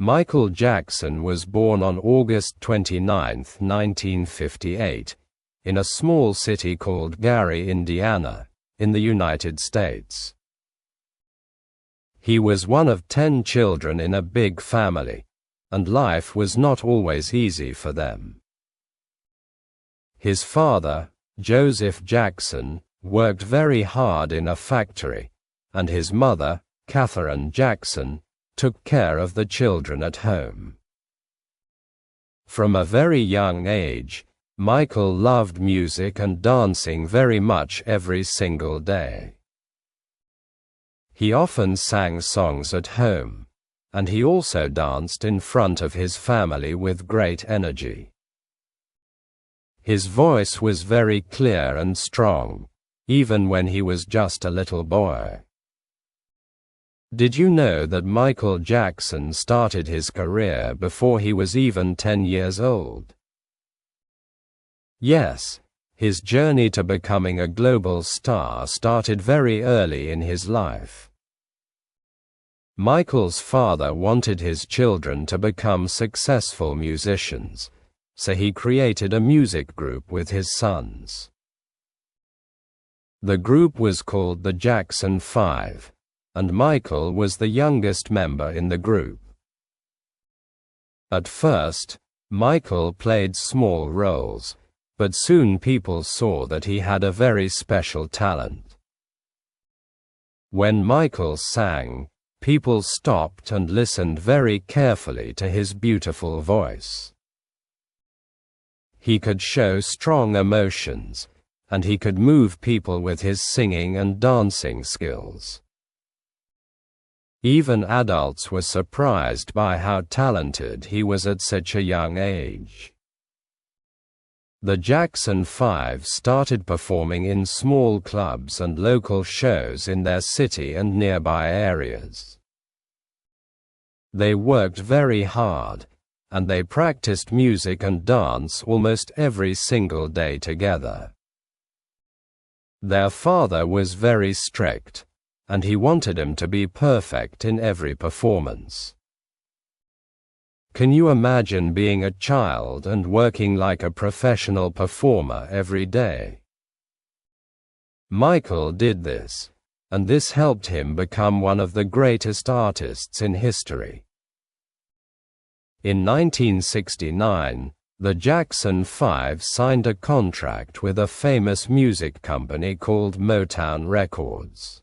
Michael Jackson was born on August 29, 1958, in a small city called Gary, Indiana, in the United States. He was one of 10 children in a big family, and life was not always easy for them. His father, Joseph Jackson, worked very hard in a factory, and his mother, Catherine Jackson, took care of the children at home. From a very young age, Michael loved music and dancing very much every single day. He often sang songs at home, and he also danced in front of his family with great energy. His voice was very clear and strong, even when he was just a little boy. Did you know that Michael Jackson started his career before he was even 10 years old? Yes, his journey to becoming a global star started very early in his life. Michael's father wanted his children to become successful musicians, so he created a music group with his sons. The group was called the Jackson 5. And Michael was the youngest member in the group. At first, Michael played small roles, but soon people saw that he had a very special talent. When Michael sang, people stopped and listened very carefully to his beautiful voice. He could show strong emotions, and he could move people with his singing and dancing skills. Even adults were surprised by how talented he was at such a young age. The Jackson 5 started performing in small clubs and local shows in their city and nearby areas. They worked very hard, and they practiced music and dance almost every single day together. Their father was very strict, and he wanted him to be perfect in every performance. Can you imagine being a child and working like a professional performer every day? Michael did this, and this helped him become one of the greatest artists in history. In 1969, the Jackson 5 signed a contract with a famous music company called Motown Records.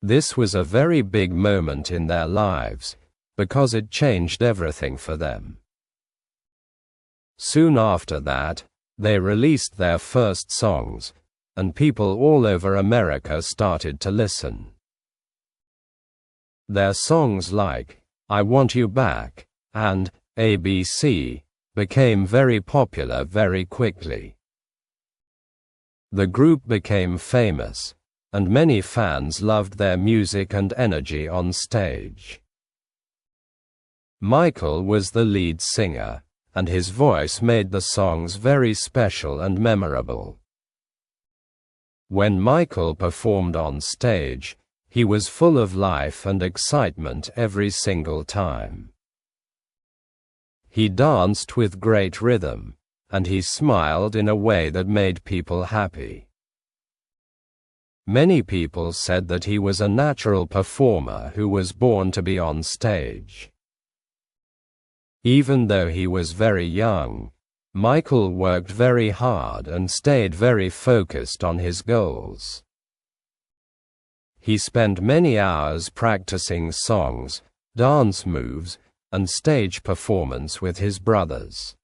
This was a very big moment in their lives, because it changed everything for them. Soon after that, they released their first songs, and people all over America started to listen. Their songs like I Want You Back and ABC became very popular very quickly. The group became famous, and many fans loved their music and energy on stage. Michael was the lead singer, and his voice made the songs very special and memorable. When Michael performed on stage, he was full of life and excitement every single time. He danced with great rhythm, and he smiled in a way that made people happy. Many people said that he was a natural performer who was born to be on stage. Even though he was very young, Michael worked very hard and stayed very focused on his goals. He spent many hours practicing songs, dance moves, and stage performance with his brothers.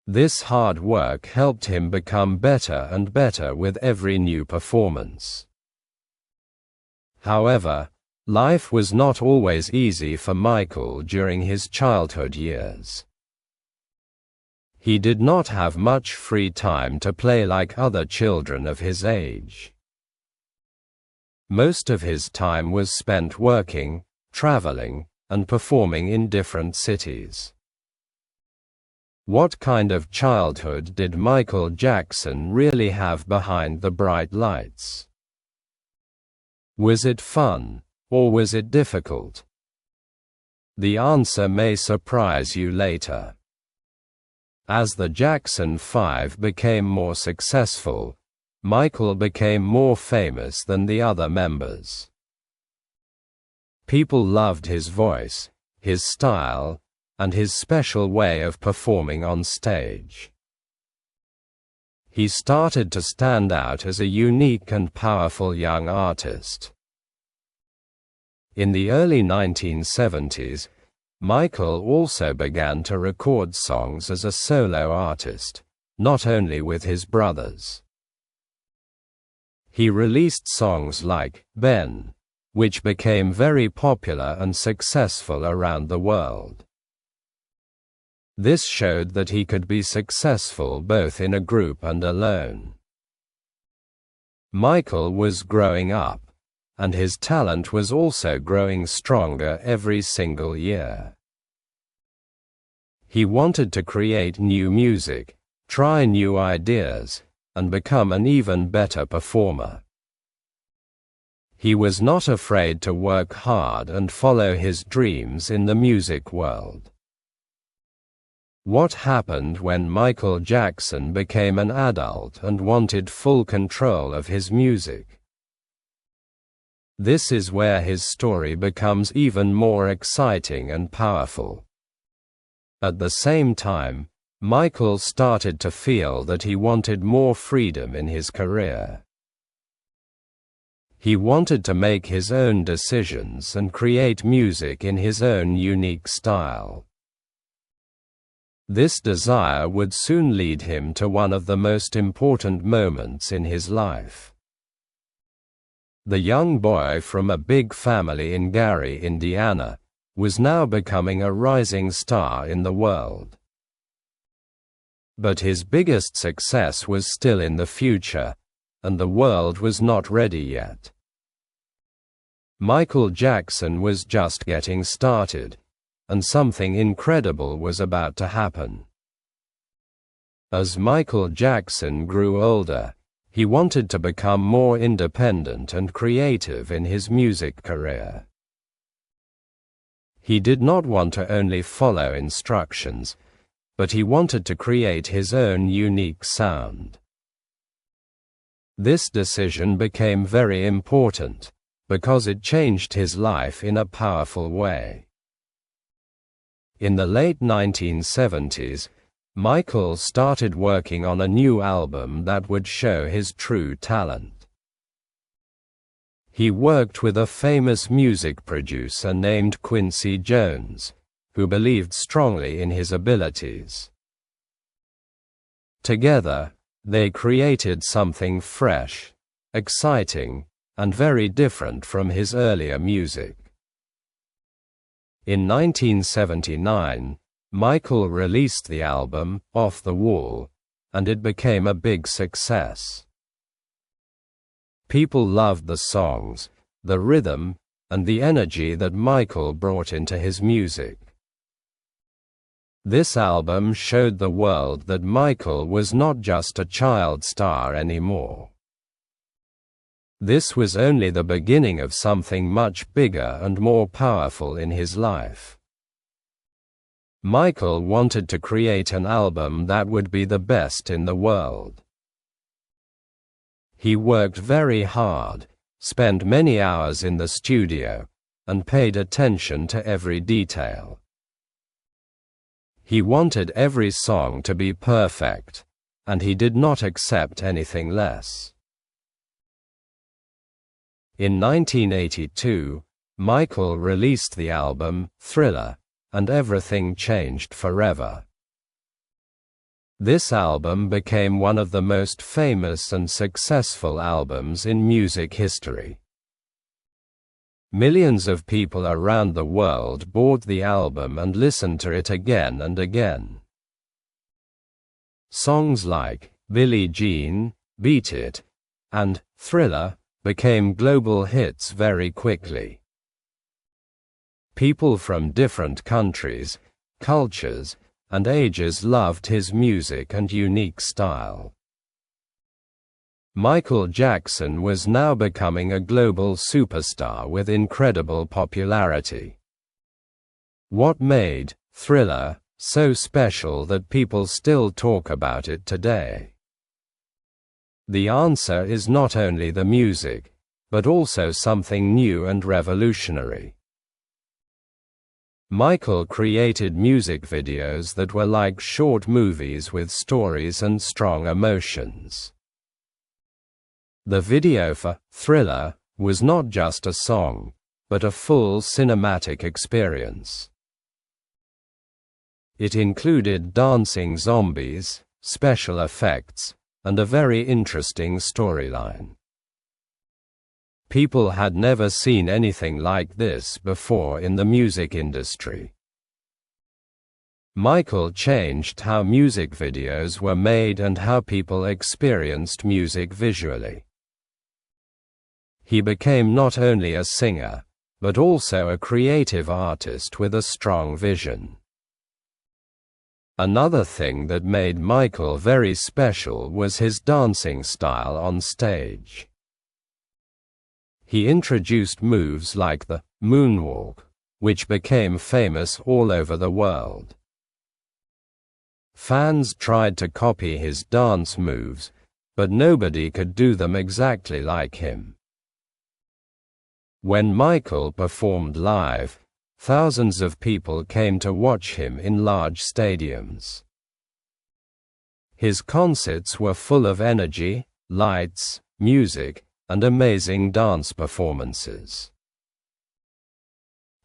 This hard work helped him become better and better with every new performance. However, life was not always easy for Michael during his childhood years. He did not have much free time to play like other children of his age. Most of his time was spent working, traveling, and performing in different cities. What kind of childhood did Michael Jackson really have behind the bright lights? Was it fun, or was it difficult? The answer may surprise you later. As the Jackson 5 became more successful, Michael became more famous than the other members. People loved his voice, his style, and his special way of performing on stage. He started to stand out as a unique and powerful young artist. In the early 1970s, Michael also began to record songs as a solo artist, not only with his brothers. He released songs like "Ben," which became very popular and successful around the world. This showed that he could be successful both in a group and alone. Michael was growing up, and his talent was also growing stronger every single year. He wanted to create new music, try new ideas, and become an even better performer. He was not afraid to work hard and follow his dreams in the music world. What happened when Michael Jackson became an adult and wanted full control of his music? This is where his story becomes even more exciting and powerful. At the same time, Michael started to feel that he wanted more freedom in his career. He wanted to make his own decisions and create music in his own unique style. This desire would soon lead him to one of the most important moments in his life. The young boy from a big family in Gary, Indiana, was now becoming a rising star in the world. But his biggest success was still in the future, and the world was not ready yet. Michael Jackson was just getting started, and something incredible was about to happen. As Michael Jackson grew older, he wanted to become more independent and creative in his music career. He did not want to only follow instructions, but he wanted to create his own unique sound. This decision became very important, because it changed his life in a powerful way. In the late 1970s, Michael started working on a new album that would show his true talent. He worked with a famous music producer named Quincy Jones, who believed strongly in his abilities. Together, they created something fresh, exciting, and very different from his earlier music. In 1979, Michael released the album, Off the Wall, and it became a big success. People loved the songs, the rhythm, and the energy that Michael brought into his music. This album showed the world that Michael was not just a child star anymore. This was only the beginning of something much bigger and more powerful in his life. Michael wanted to create an album that would be the best in the world. He worked very hard, spent many hours in the studio, and paid attention to every detail. He wanted every song to be perfect, and he did not accept anything less. In 1982, Michael released the album, Thriller, and everything changed forever. This album became one of the most famous and successful albums in music history. Millions of people around the world bought the album and listened to it again and again. Songs like Billie Jean, Beat It, and Thriller became global hits very quickly. People from different countries, cultures, and ages loved his music and unique style. Michael Jackson was now becoming a global superstar with incredible popularity. What made Thriller so special that people still talk about it today? The answer is not only the music, but also something new and revolutionary. Michael created music videos that were like short movies with stories and strong emotions. The video for Thriller was not just a song, but a full cinematic experience. It included dancing zombies, special effects, and a very interesting storyline. People had never seen anything like this before in the music industry. Michael changed how music videos were made and how people experienced music visually. He became not only a singer, but also a creative artist with a strong vision. Another thing that made Michael very special was his dancing style on stage. He introduced moves like the moonwalk, which became famous all over the world. Fans tried to copy his dance moves, but nobody could do them exactly like him. When Michael performed live, thousands of people came to watch him in large stadiums. His concerts were full of energy, lights, music, and amazing dance performances.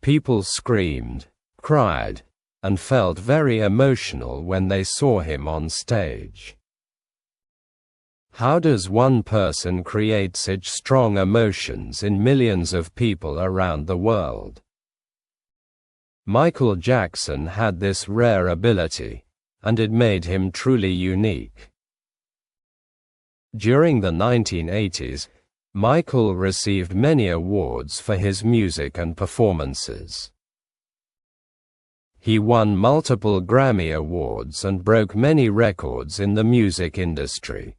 People screamed, cried, and felt very emotional when they saw him on stage. How does one person create such strong emotions in millions of people around the world? Michael Jackson had this rare ability, and it made him truly unique. During the 1980s, Michael received many awards for his music and performances. He won multiple Grammy Awards and broke many records in the music industry.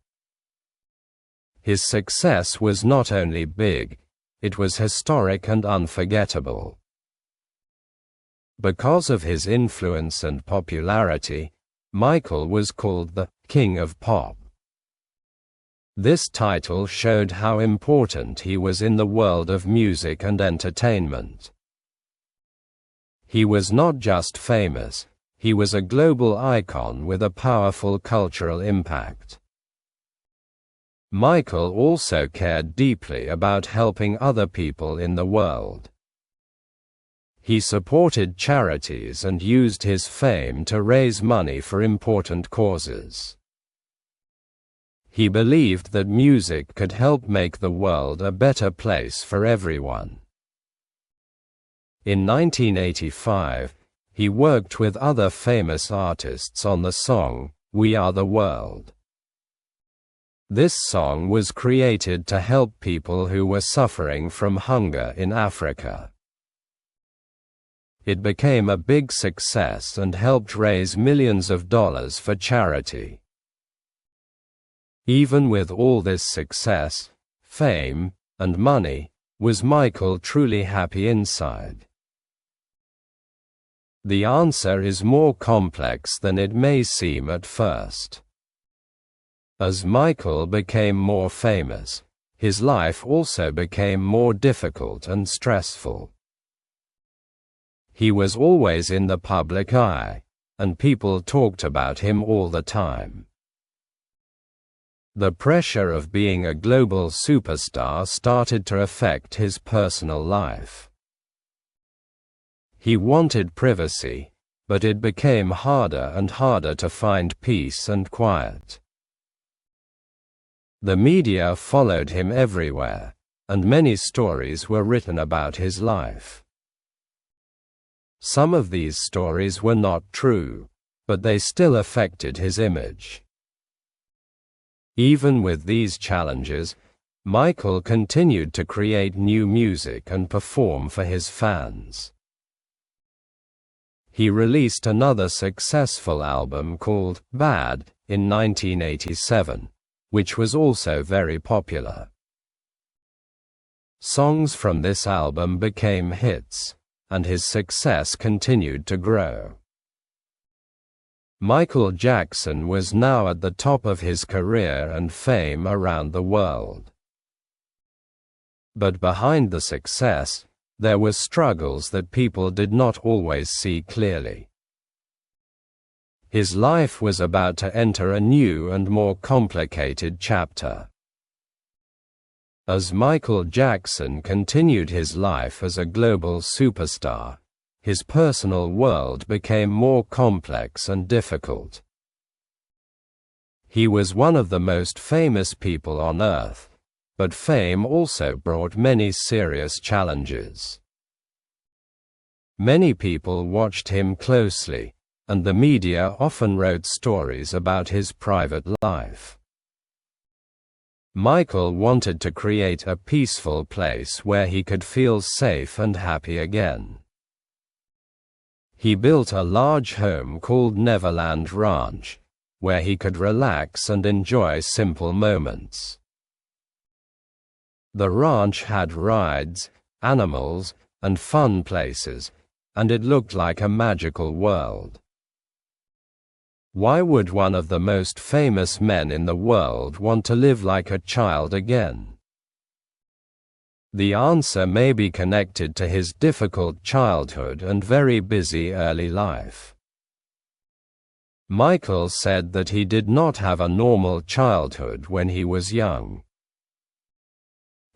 His success was not only big, it was historic and unforgettable. Because of his influence and popularity, Michael was called the King of Pop. This title showed how important he was in the world of music and entertainment. He was not just famous, he was a global icon with a powerful cultural impact. Michael also cared deeply about helping other people in the world. He supported charities and used his fame to raise money for important causes. He believed that music could help make the world a better place for everyone. In 1985, he worked with other famous artists on the song, "We Are the World." This song was created to help people who were suffering from hunger in Africa. It became a big success and helped raise millions of dollars for charity. Even with all this success, fame, and money, was Michael truly happy inside? The answer is more complex than it may seem at first. As Michael became more famous, his life also became more difficult and stressful. He was always in the public eye, and people talked about him all the time. The pressure of being a global superstar started to affect his personal life. He wanted privacy, but it became harder and harder to find peace and quiet. The media followed him everywhere, and many stories were written about his life. Some of these stories were not true, but they still affected his image. Even with these challenges, Michael continued to create new music and perform for his fans. He released another successful album called Bad in 1987, which was also very popular. Songs from this album became hits, and his success continued to grow. Michael Jackson was now at the top of his career and fame around the world. But behind the success, there were struggles that people did not always see clearly. His life was about to enter a new and more complicated chapter. As Michael Jackson continued his life as a global superstar, his personal world became more complex and difficult. He was one of the most famous people on earth, but fame also brought many serious challenges. Many people watched him closely, and the media often wrote stories about his private life. Michael wanted to create a peaceful place where he could feel safe and happy again. He built a large home called Neverland Ranch, where he could relax and enjoy simple moments. The ranch had rides, animals, and fun places, and it looked like a magical world. Why would one of the most famous men in the world want to live like a child again? The answer may be connected to his difficult childhood and very busy early life. Michael said that he did not have a normal childhood when he was young.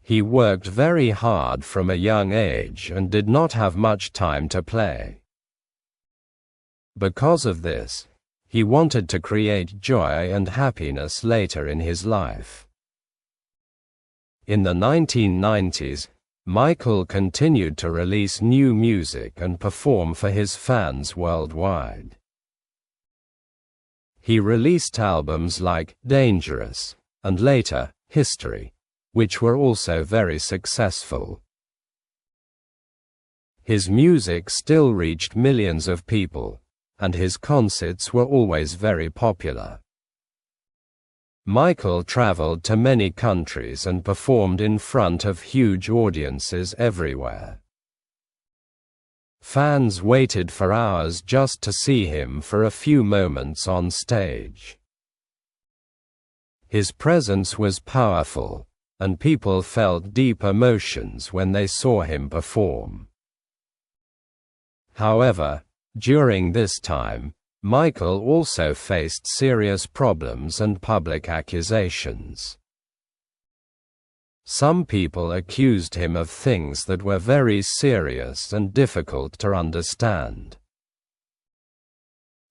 He worked very hard from a young age and did not have much time to play. Because of this, he wanted to create joy and happiness later in his life. In the 1990s, Michael continued to release new music and perform for his fans worldwide. He released albums like Dangerous and later History, which were also very successful. His music still reached millions of people, and his concerts were always very popular. Michael traveled to many countries and performed in front of huge audiences everywhere. Fans waited for hours just to see him for a few moments on stage. His presence was powerful, and people felt deep emotions when they saw him perform. However, during this time, Michael also faced serious problems and public accusations. Some people accused him of things that were very serious and difficult to understand.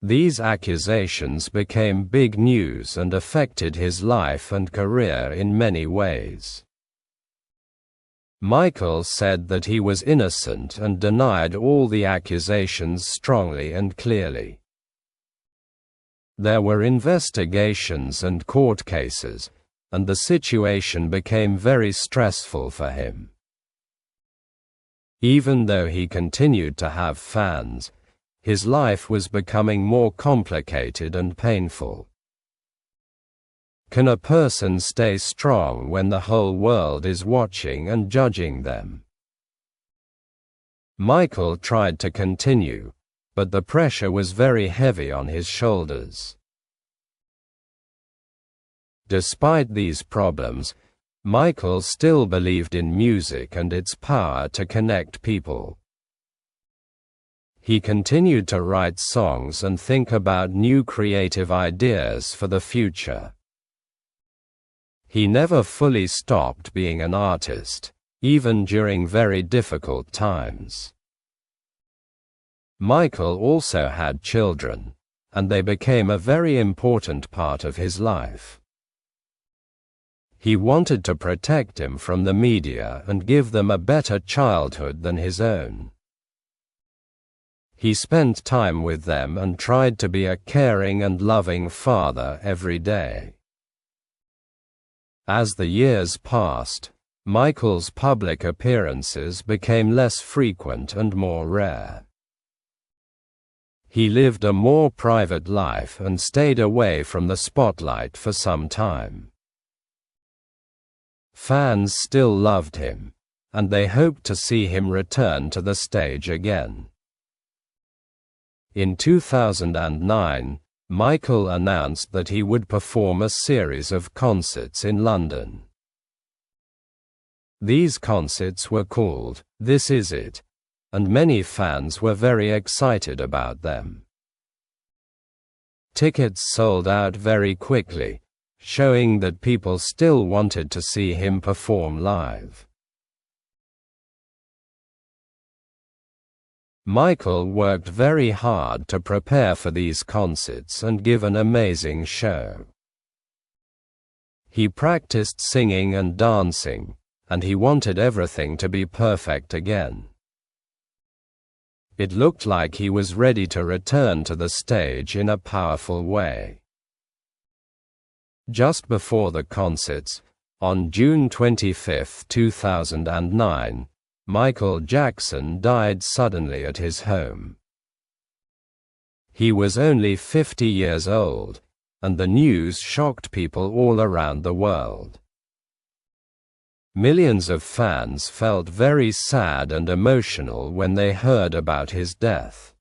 These accusations became big news and affected his life and career in many ways. Michael said that he was innocent and denied all the accusations strongly and clearly. There were investigations and court cases, and the situation became very stressful for him. Even though he continued to have fans, his life was becoming more complicated and painful. Can a person stay strong when the whole world is watching and judging them? Michael tried to continue, but the pressure was very heavy on his shoulders. Despite these problems, Michael still believed in music and its power to connect people. He continued to write songs and think about new creative ideas for the future. He never fully stopped being an artist, even during very difficult times. Michael also had children, and they became a very important part of his life. He wanted to protect them from the media and give them a better childhood than his own. He spent time with them and tried to be a caring and loving father every day. As the years passed, Michael's public appearances became less frequent and more rare. He lived a more private life and stayed away from the spotlight for some time. Fans still loved him, and they hoped to see him return to the stage again. In 2009, Michael announced that he would perform a series of concerts in London. These concerts were called "This Is It," and many fans were very excited about them. Tickets sold out very quickly, showing that people still wanted to see him perform live. Michael worked very hard to prepare for these concerts and give an amazing show. He practiced singing and dancing, and he wanted everything to be perfect again. It looked like he was ready to return to the stage in a powerful way. Just before the concerts, on June 25, 2009, Michael Jackson died suddenly at his home. He was only 50 years old, and the news shocked people all around the world. Millions of fans felt very sad and emotional when they heard about his death.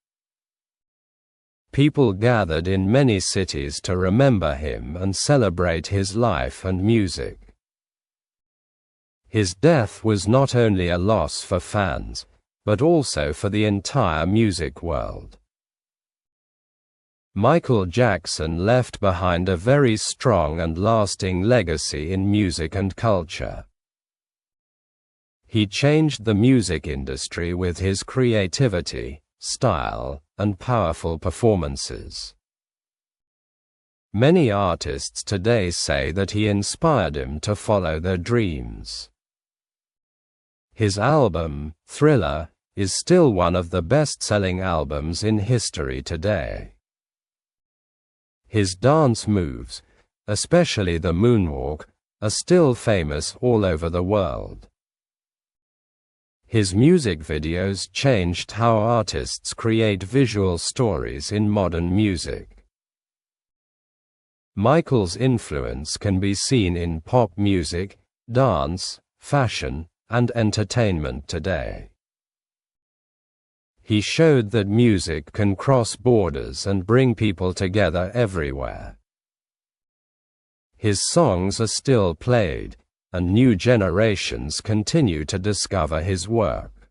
People gathered in many cities to remember him and celebrate his life and music. His death was not only a loss for fans, but also for the entire music world. Michael Jackson left behind a very strong and lasting legacy in music and culture. He changed the music industry with his creativity, style, and powerful performances. Many artists today say that he inspired them to follow their dreams. His album, Thriller, is still one of the best-selling albums in history today. His dance moves, especially the moonwalk, are still famous all over the world. His music videos changed how artists create visual stories in modern music. Michael's influence can be seen in pop music, dance, fashion, and entertainment today. He showed that music can cross borders and bring people together everywhere. His songs are still played, and new generations continue to discover his work.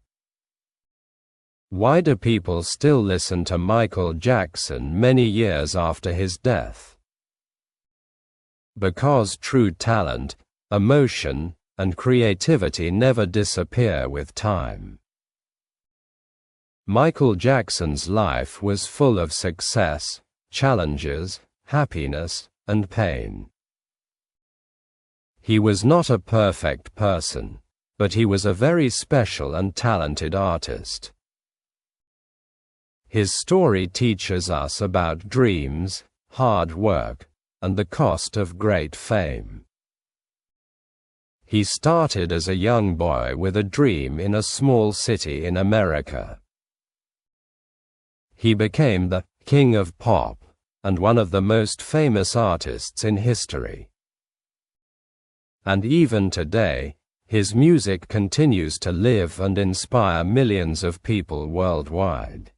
Why do people still listen to Michael Jackson many years after his death? Because true talent, emotion, and creativity never disappear with time. Michael Jackson's life was full of success, challenges, happiness, and pain. He was not a perfect person, but he was a very special and talented artist. His story teaches us about dreams, hard work, and the cost of great fame. He started as a young boy with a dream in a small city in America. He became the king of pop and one of the most famous artists in history. And even today, his music continues to live and inspire millions of people worldwide.